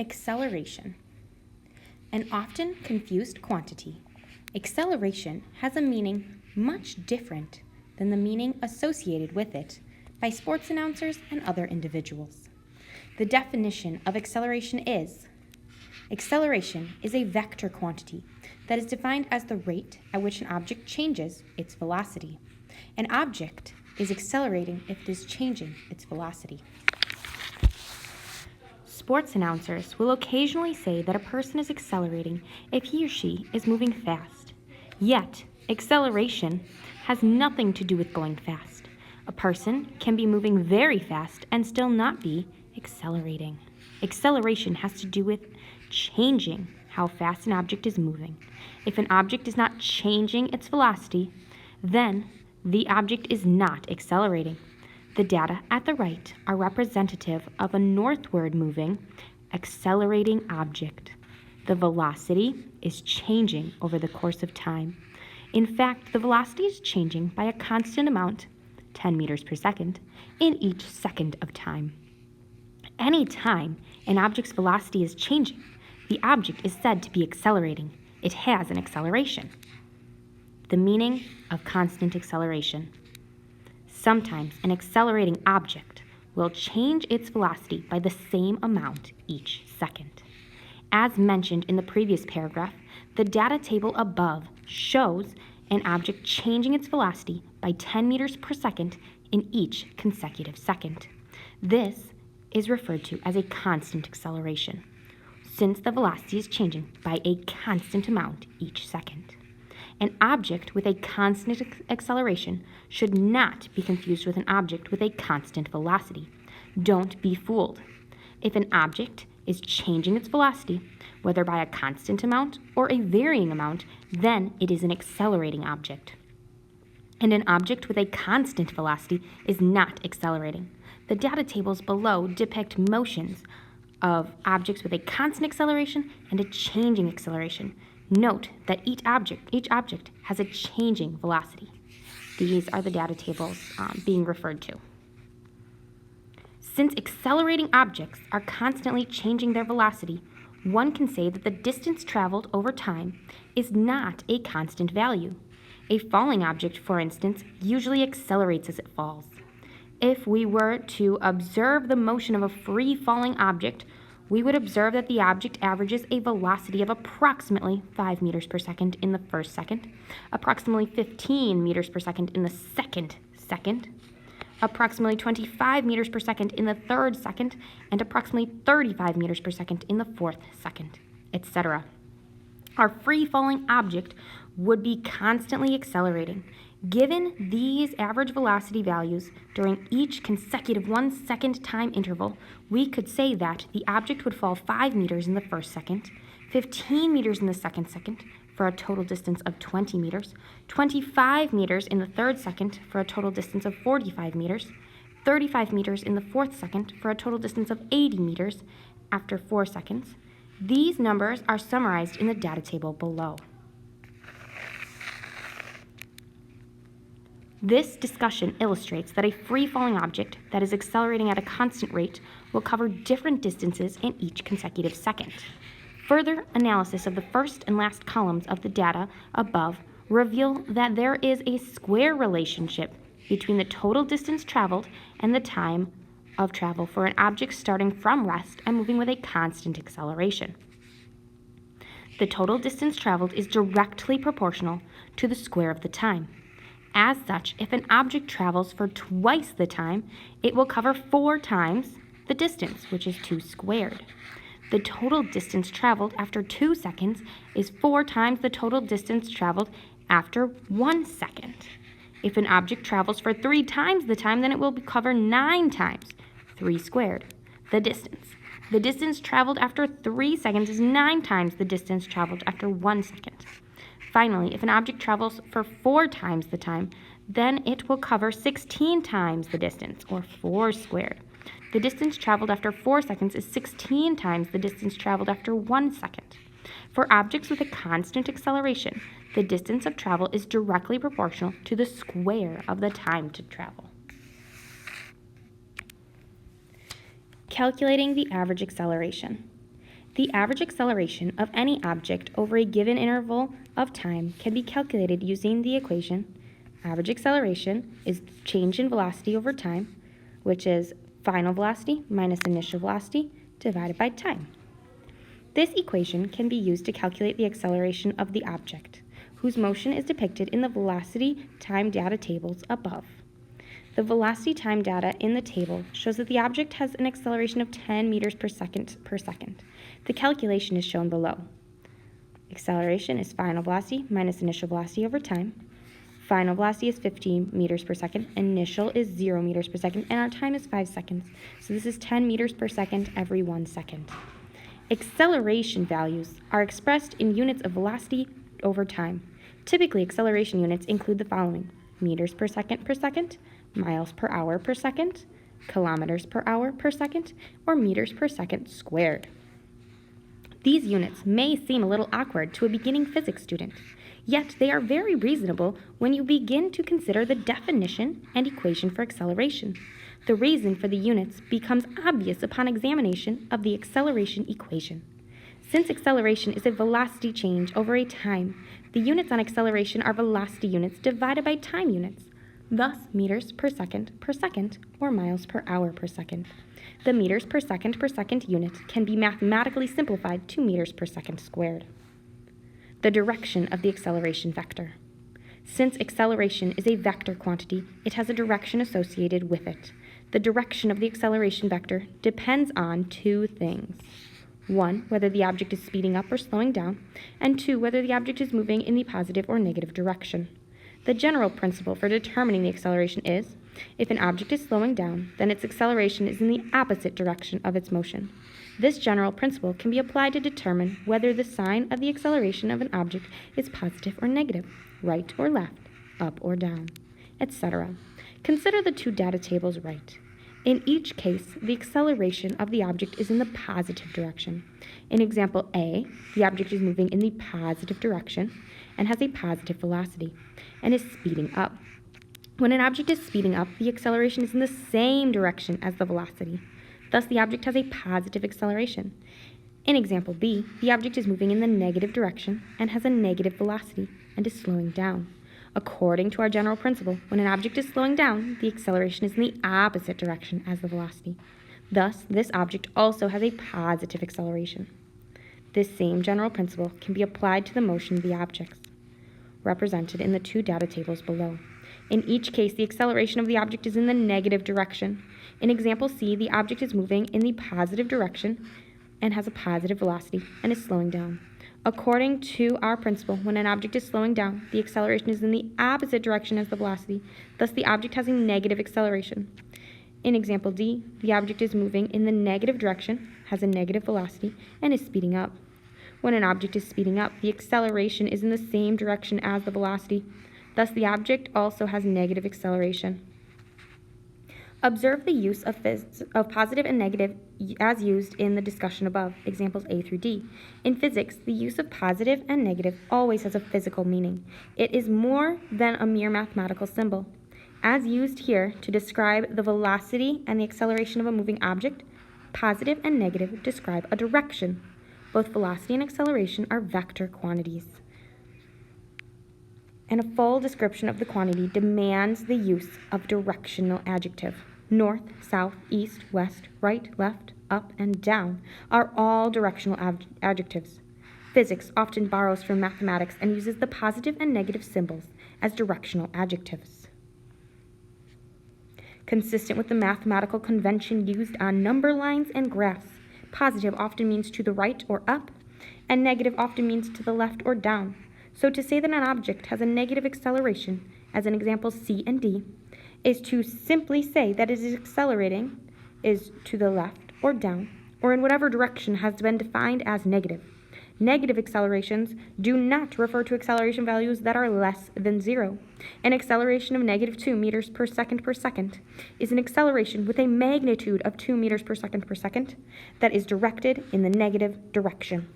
Acceleration. An often confused quantity, acceleration has a meaning much different than the meaning associated with it by sports announcers and other individuals. The definition of acceleration is: acceleration is a vector quantity that is defined as the rate at which an object changes its velocity. An object is accelerating if it is changing its velocity. Sports announcers will occasionally say that a person is accelerating if he or she is moving fast. Yet, acceleration has nothing to do with going fast. A person can be moving very fast and still not be accelerating. Acceleration has to do with changing how fast an object is moving. If an object is not changing its velocity, then the object is not accelerating. The data at the right are representative of a northward moving, accelerating object. The velocity is changing over the course of time. In fact, the velocity is changing by a constant amount, 10 meters per second, in each second of time. Any time an object's velocity is changing, the object is said to be accelerating. It has an acceleration. The meaning of constant acceleration. Sometimes an accelerating object will change its velocity by the same amount each second. As mentioned in the previous paragraph, the data table above shows an object changing its velocity by 10 meters per second in each consecutive second. This is referred to as a constant acceleration, since the velocity is changing by a constant amount each second. An object with a constant acceleration should not be confused with an object with a constant velocity. Don't be fooled. If an object is changing its velocity, whether by a constant amount or a varying amount, then it is an accelerating object. And an object with a constant velocity is not accelerating. The data tables below depict motions of objects with a constant acceleration and a changing acceleration. Note that each object has a changing velocity. These are the data tables being referred to. Since accelerating objects are constantly changing their velocity, one can say that the distance traveled over time is not a constant value. A falling object, for instance, usually accelerates as it falls. If we were to observe the motion of a free-falling object, we would observe that the object averages a velocity of approximately 5 meters per second in the first second, approximately 15 meters per second in the second second, approximately 25 meters per second in the third second, and approximately 35 meters per second in the fourth second, etc. Our free-falling object would be constantly accelerating. Given these average velocity values during each consecutive 1 second time interval, we could say that the object would fall 5 meters in the first second, 15 meters in the second second for a total distance of 20 meters, 25 meters in the third second for a total distance of 45 meters, 35 meters in the fourth second for a total distance of 80 meters after 4 seconds. These numbers are summarized in the data table below. This discussion illustrates that a free-falling object that is accelerating at a constant rate will cover different distances in each consecutive second. Further analysis of the first and last columns of the data above reveal that there is a square relationship between the total distance traveled and the time of travel for an object starting from rest and moving with a constant acceleration. The total distance traveled is directly proportional to the square of the time. As such, if an object travels for twice the time, it will cover 4 times the distance, which is 2 squared. The total distance traveled after 2 seconds is 4 times the total distance traveled after 1 second. If an object travels for 3 times the time, then it will cover 9 times 3 squared, the distance. The distance traveled after 3 seconds is 9 times the distance traveled after 1 second. Finally, if an object travels for 4 times the time, then it will cover 16 times the distance, or 4 squared. The distance traveled after 4 seconds is 16 times the distance traveled after 1 second. For objects with a constant acceleration, the distance of travel is directly proportional to the square of the time to travel. Calculating the average acceleration. The average acceleration of any object over a given interval of time can be calculated using the equation average acceleration is change in velocity over time, which is final velocity minus initial velocity divided by time. This equation can be used to calculate the acceleration of the object, whose motion is depicted in the velocity time data tables above. The velocity time data in the table shows that the object has an acceleration of 10 meters per second per second. The calculation is shown below. Acceleration is final velocity minus initial velocity over time. Final velocity is 15 meters per second, initial is 0 meters per second, and our time is 5 seconds. So this is 10 meters per second every 1 second. Acceleration values are expressed in units of velocity over time. Typically, acceleration units include the following: meters per second, miles per hour per second, kilometers per hour per second, or meters per second squared. These units may seem a little awkward to a beginning physics student, yet they are very reasonable when you begin to consider the definition and equation for acceleration. The reason for the units becomes obvious upon examination of the acceleration equation. Since acceleration is a velocity change over a time, the units on acceleration are velocity units divided by time units, thus meters per second, or miles per hour per second. The meters per second unit can be mathematically simplified to meters per second squared. The direction of the acceleration vector. Since acceleration is a vector quantity, it has a direction associated with it. The direction of the acceleration vector depends on two things. 1, whether the object is speeding up or slowing down, and 2, whether the object is moving in the positive or negative direction. The general principle for determining the acceleration is, if an object is slowing down, then its acceleration is in the opposite direction of its motion. This general principle can be applied to determine whether the sign of the acceleration of an object is positive or negative, right or left, up or down, etc. Consider the two data tables right. In each case, the acceleration of the object is in the positive direction. In example A, the object is moving in the positive direction and has a positive velocity and is speeding up. When an object is speeding up, the acceleration is in the same direction as the velocity. Thus, the object has a positive acceleration. In example B, the object is moving in the negative direction and has a negative velocity and is slowing down. According to our general principle, when an object is slowing down, the acceleration is in the opposite direction as the velocity. Thus, this object also has a positive acceleration. This same general principle can be applied to the motion of the objects, represented in the two data tables below. In each case, the acceleration of the object is in the negative direction. In example C, the object is moving in the positive direction and has a positive velocity and is slowing down. According to our principle, when an object is slowing down, the acceleration is in the opposite direction as the velocity. Thus, the object has a negative acceleration. In example D, the object is moving in the negative direction, has a negative velocity, and is speeding up. When an object is speeding up, the acceleration is in the same direction as the velocity. Thus, the object also has negative acceleration. Observe the use of positive and negative as used in the discussion above, examples A through D. In physics, the use of positive and negative always has a physical meaning. It is more than a mere mathematical symbol. As used here to describe the velocity and the acceleration of a moving object, positive and negative describe a direction. Both velocity and acceleration are vector quantities, and a full description of the quantity demands the use of directional adjective. North, south, east, west, right, left, up, and down are all directional adjectives. Physics often borrows from mathematics and uses the positive and negative symbols as directional adjectives. Consistent with the mathematical convention used on number lines and graphs, positive often means to the right or up, and negative often means to the left or down. So to say that an object has a negative acceleration, as in examples C and D, is to simply say that it is accelerating is to the left or down, or in whatever direction has been defined as negative. Negative accelerations do not refer to acceleration values that are less than 0. An acceleration of negative 2 meters per second is an acceleration with a magnitude of 2 meters per second that is directed in the negative direction.